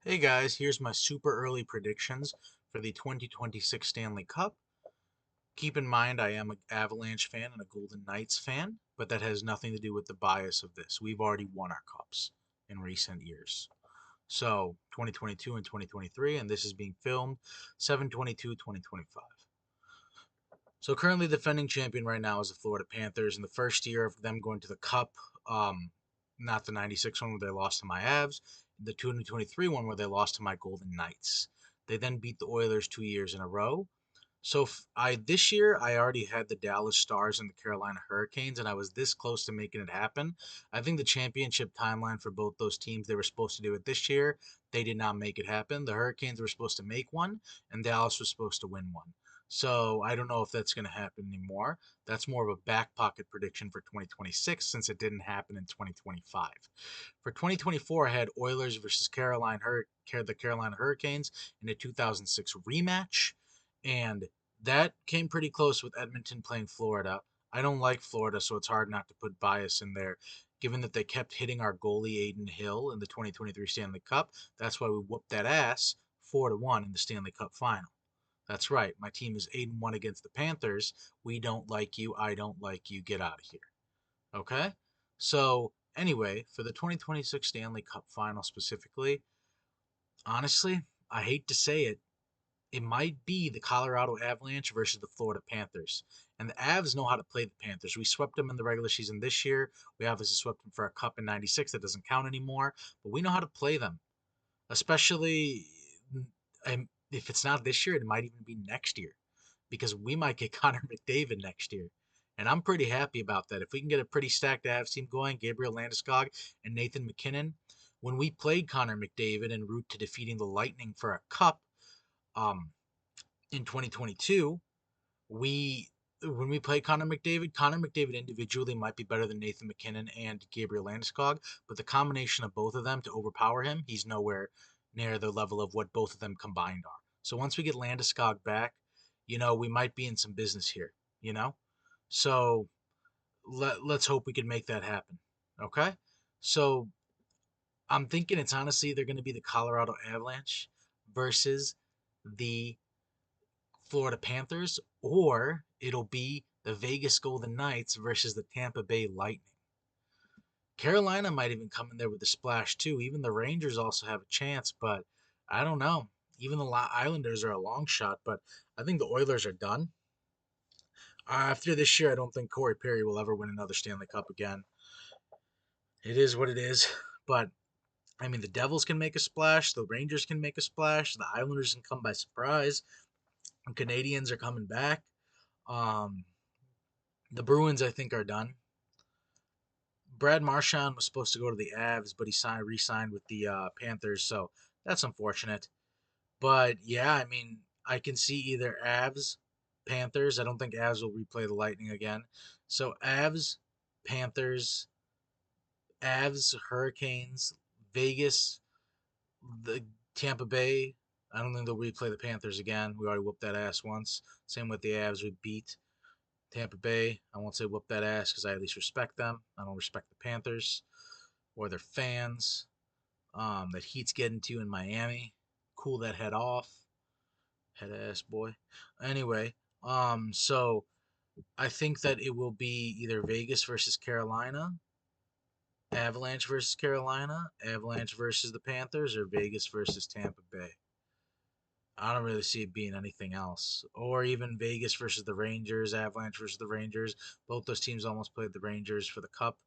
Hey guys, here's my super early predictions for the 2026 Stanley Cup. Keep in mind, I am an Avalanche fan and a Golden Knights fan, but that has nothing to do with the bias of this. We've already won our cups in recent years. So, 2022 and 2023, and this is being filmed 7/22/2025. So, currently, the defending champion right now is the Florida Panthers. In the first year of them going to the Cup, not the 96 one where they lost to my Avs, the 2023 one where they lost to my Golden Knights. They then beat the Oilers 2 years in a row. So I this year I already had the Dallas Stars and the Carolina Hurricanes, and I was this close to making it happen. I think the championship timeline for both those teams, they were supposed to do it this year. They did not make it happen. The Hurricanes were supposed to make one, and Dallas was supposed to win one. So I don't know if that's going to happen anymore. That's more of a back pocket prediction for 2026 since it didn't happen in 2025. For 2024, I had Oilers versus the Carolina Hurricanes in a 2006 rematch, and that came pretty close with Edmonton playing Florida. I don't like Florida, so it's hard not to put bias in there. Given that they kept hitting our goalie Aiden Hill in the 2023 Stanley Cup, that's why we whooped that ass 4-1 in the Stanley Cup final. That's right. My team is 8-1 against the Panthers. We don't like you. I don't like you. Get out of here. Okay? So, anyway, for the 2026 Stanley Cup final specifically, honestly, I hate to say it, it might be the Colorado Avalanche versus the Florida Panthers. And the Avs know how to play the Panthers. We swept them in the regular season this year. We obviously swept them for a cup in 96. That doesn't count anymore. But we know how to play them. Especially if it's not this year, it might even be next year. Because we might get Connor McDavid next year. And I'm pretty happy about that. If we can get a pretty stacked Avs team going, Gabriel Landeskog and Nathan MacKinnon, when we played Connor McDavid en route to defeating the Lightning for a cup, um, in 2022, we when we play Connor McDavid individually might be better than Nathan MacKinnon and Gabriel Landeskog, but the combination of both of them to overpower him, he's nowhere near the level of what both of them combined are. So once we get Landeskog back, we might be in some business here, you know? So let's hope we can make that happen. Okay? So I'm thinking it's honestly either going to be the Colorado Avalanche versus the Florida Panthers, or it'll be the Vegas Golden Knights versus the Tampa Bay Lightning. Carolina might even come in there with a splash too. Even the Rangers also have a chance, but I don't know. Even the Islanders are a long shot, but I think the Oilers are done. After this year, I don't think Corey Perry will ever win another Stanley Cup again. It is what it is, but I mean, the Devils can make a splash, the Rangers can make a splash, the Islanders can come by surprise, and Canadians are coming back. Um, the Bruins, I think, are done. Brad Marchand was supposed to go to the Avs, but he re-signed with the Panthers, so that's unfortunate. But yeah, I mean, I can see either Avs, Panthers. I don't think Avs will replay the Lightning again. So Panthers, Avs, Hurricanes, Vegas, the Tampa Bay. I don't think they'll replay the Panthers again. We already whooped that ass once. Same with the Avs. We beat Tampa Bay. I won't say whoop that ass because I at least respect them. I don't respect the Panthers or their fans. That Heat's getting to in Miami. Cool that head off. Head ass boy. Anyway, so I think that it will be either Vegas versus Carolina, Avalanche versus Carolina, Avalanche versus the Panthers, or Vegas versus Tampa Bay. I don't really see it being anything else. Or even Vegas versus the Rangers, Avalanche versus the Rangers. Both those teams almost played the Rangers for the Cup.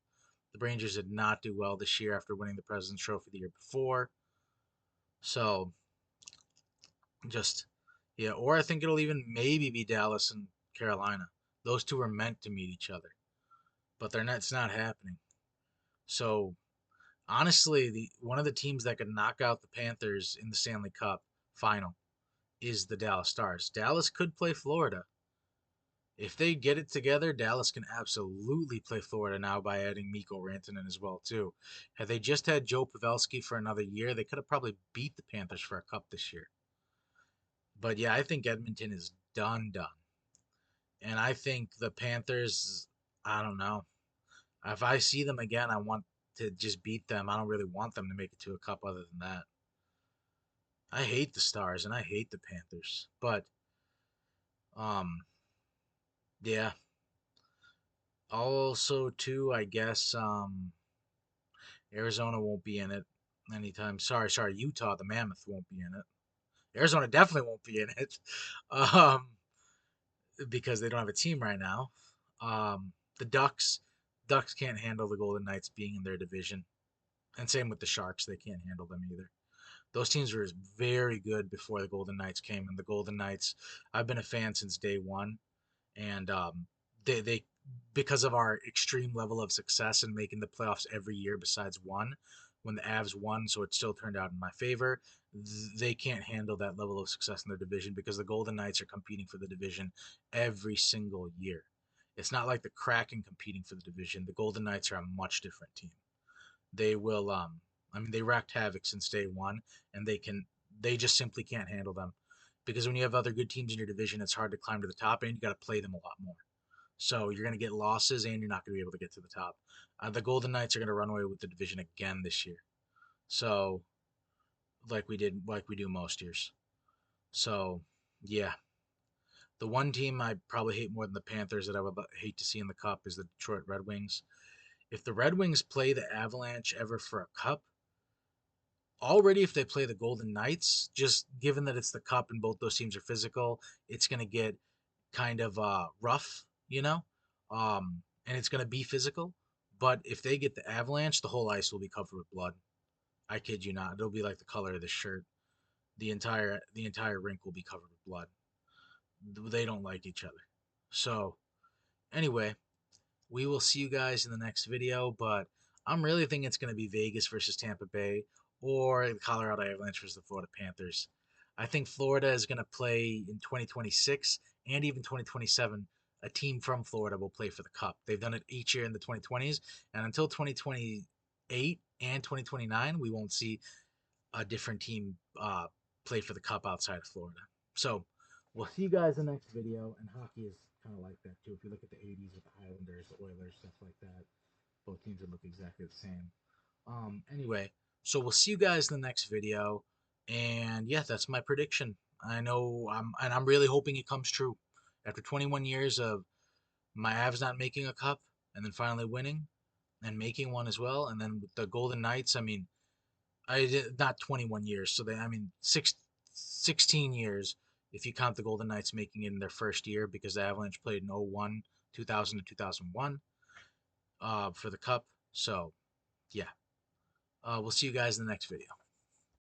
The Rangers did not do well this year after winning the President's Trophy the year before. So, just, yeah. Or I think it'll even maybe be Dallas and Carolina. Those two are meant to meet each other, but they're not. It's not happening. So, honestly, the one of the teams that could knock out the Panthers in the Stanley Cup final is the Dallas Stars. Dallas could play Florida. If they get it together, Dallas can absolutely play Florida now by adding Mikko Rantanen as well too. Had they just had Joe Pavelski for another year, they could have probably beat the Panthers for a cup this year. But yeah, I think Edmonton is done. And I think the Panthers, I don't know. If I see them again, I want to just beat them. I don't really want them to make it to a cup other than that. I hate the Stars and I hate the Panthers. But um yeah. Also too, I guess Arizona won't be in it anytime. Sorry, Utah, the Mammoth won't be in it. Arizona definitely won't be in it. Um because they don't have a team right now. The Ducks can't handle the Golden Knights being in their division. And same with the Sharks, they can't handle them either. Those teams were very good before the Golden Knights came, and the Golden Knights, I've been a fan since day one, and they because of our extreme level of success in making the playoffs every year besides one, when the Avs won, so it still turned out in my favor. They can't handle that level of success in their division because the Golden Knights are competing for the division every single year. It's not like the Kraken competing for the division. The Golden Knights are a much different team. They will I mean they wreaked havoc since day one, and they just simply can't handle them. Because when you have other good teams in your division, it's hard to climb to the top and you gotta play them a lot more. So you're gonna get losses and you're not gonna be able to get to the top. The Golden Knights are gonna run away with the division again this year. So like we do most years. So yeah. The one team I probably hate more than the Panthers that I would hate to see in the cup is the Detroit Red Wings. If the Red Wings play the Avalanche ever for a cup, already if they play the Golden Knights, just given that it's the cup and both those teams are physical, it's going to get kind of rough, you know? And it's going to be physical. But if they get the Avalanche, the whole ice will be covered with blood. I kid you not. It'll be like the color of the shirt. The entire rink will be covered with blood. They don't like each other. So, anyway, we will see you guys in the next video, but I'm really thinking it's going to be Vegas versus Tampa Bay or the Colorado Avalanche versus the Florida Panthers. I think Florida is going to play in 2026 and even 2027. A team from Florida will play for the Cup. They've done it each year in the 2020s, and until 2028 and 2029, we won't see a different team play for the Cup outside of Florida. So we'll see you guys in the next video. And hockey is kind of like that too. If you look at the 80s with the Islanders, the Oilers, stuff like that, both teams would look exactly the same. Anyway, so we'll see you guys in the next video. And yeah, that's my prediction. I know I'm really hoping it comes true. After 21 years of my Avs not making a cup and then finally winning and making one as well, and then with the Golden Knights, I mean, I did not 21 years. So I mean, 16 years if you count the Golden Knights making it in their first year because the Avalanche played in 01, 2000 to 2001 for the Cup. So, yeah. We'll see you guys in the next video.